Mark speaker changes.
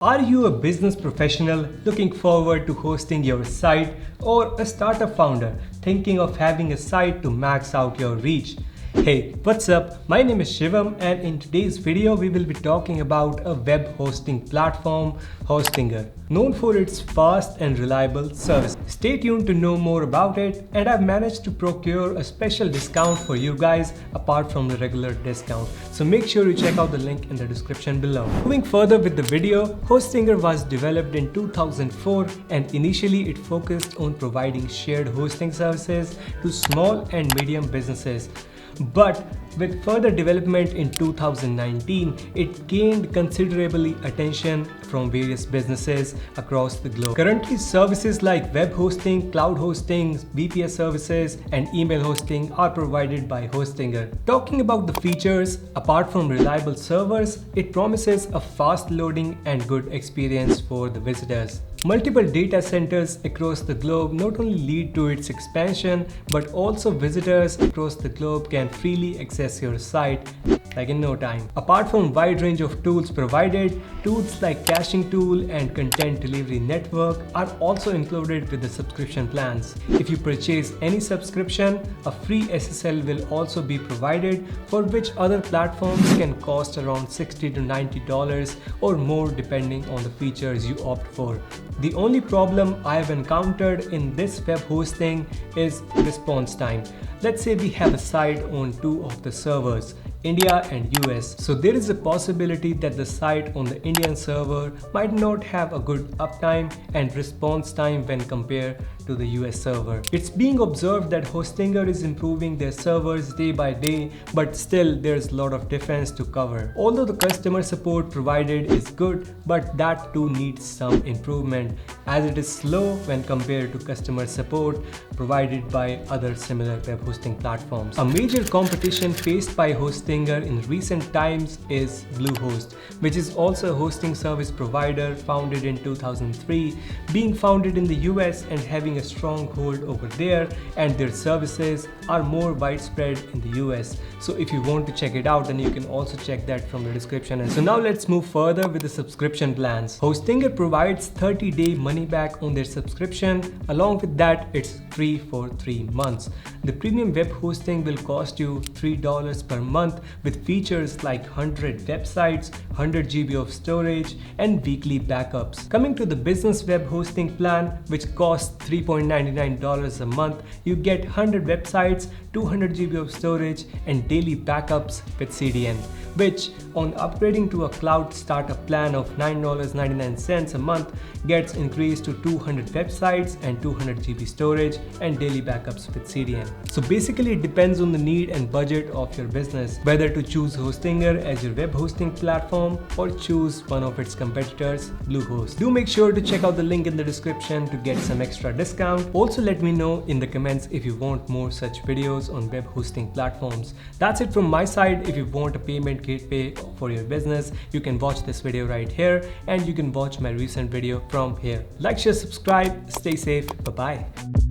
Speaker 1: Are you a business professional looking forward to hosting your site, or a startup founder thinking of having a site to max out your reach? Hey, what's up? My name is Shivam, and in today's video we will be talking about a web hosting platform, Hostinger, known for its fast and reliable service. Stay tuned to know more about it, and I've managed to procure a special discount for you guys apart from the regular discount. So make sure you check out the link in the description below. Moving further with the video, Hostinger was developed in 2004, and initially it focused on providing shared hosting services to small and medium businesses. But with further development in 2019, it gained considerably attention from various businesses across the globe. Currently, services like web hosting, cloud hosting, VPS services, and email hosting are provided by Hostinger. Talking about the features, apart from reliable servers, it promises a fast loading and good experience for the visitors. Multiple data centers across the globe not only lead to its expansion, but also visitors across the globe can freely access your site like in no time. Apart from wide range of tools provided, tools like caching tool and content delivery network are also included with the subscription plans. If you purchase any subscription, a free SSL will also be provided, for which other platforms can cost around $60 to $90 or more depending on the features you opt for. The only problem I have encountered in this web hosting is response time. Let's say we have a site on two of the servers, India and US. So there is a possibility that the site on the Indian server might not have a good uptime and response time when compared to the US server. It's being observed that Hostinger is improving their servers day by day, but still there's a lot of difference to cover. Although the customer support provided is good, but that too needs some improvement, as it is slow when compared to customer support provided by other similar web hosting platforms. A major competition faced by Hostinger in recent times is Bluehost, which is also a hosting service provider founded in 2003, being founded in the US and having a strong hold over there, and their services are more widespread in the US. So if you want to check it out, then you can also check that from the description. And so now let's move further with the subscription plans. Hostinger provides 30-day money back on their subscription. Along with that, it's free for 3 months. The premium web hosting will cost you $3 per month with features like 100 websites, 100 GB of storage, and weekly backups. Coming to the business web hosting plan, which costs $3.99 a month, you get 100 websites, 200 GB of storage, and daily backups with CDN, which on upgrading to a cloud startup plan of $9.99 a month gets increased to 200 websites and 200 GB storage and daily backups with CDN. So basically it depends on the need and budget of your business, whether to choose Hostinger as your web hosting platform or choose one of its competitors, Bluehost. Do make sure to check out the link in the description to get some extra discount. Also let me know in the comments if you want more such videos on web hosting platforms. That's it from my side. If you want a payment gateway for your business, you can watch this video right here, and you can watch my recent video from here. Like, share, subscribe, stay safe, bye bye.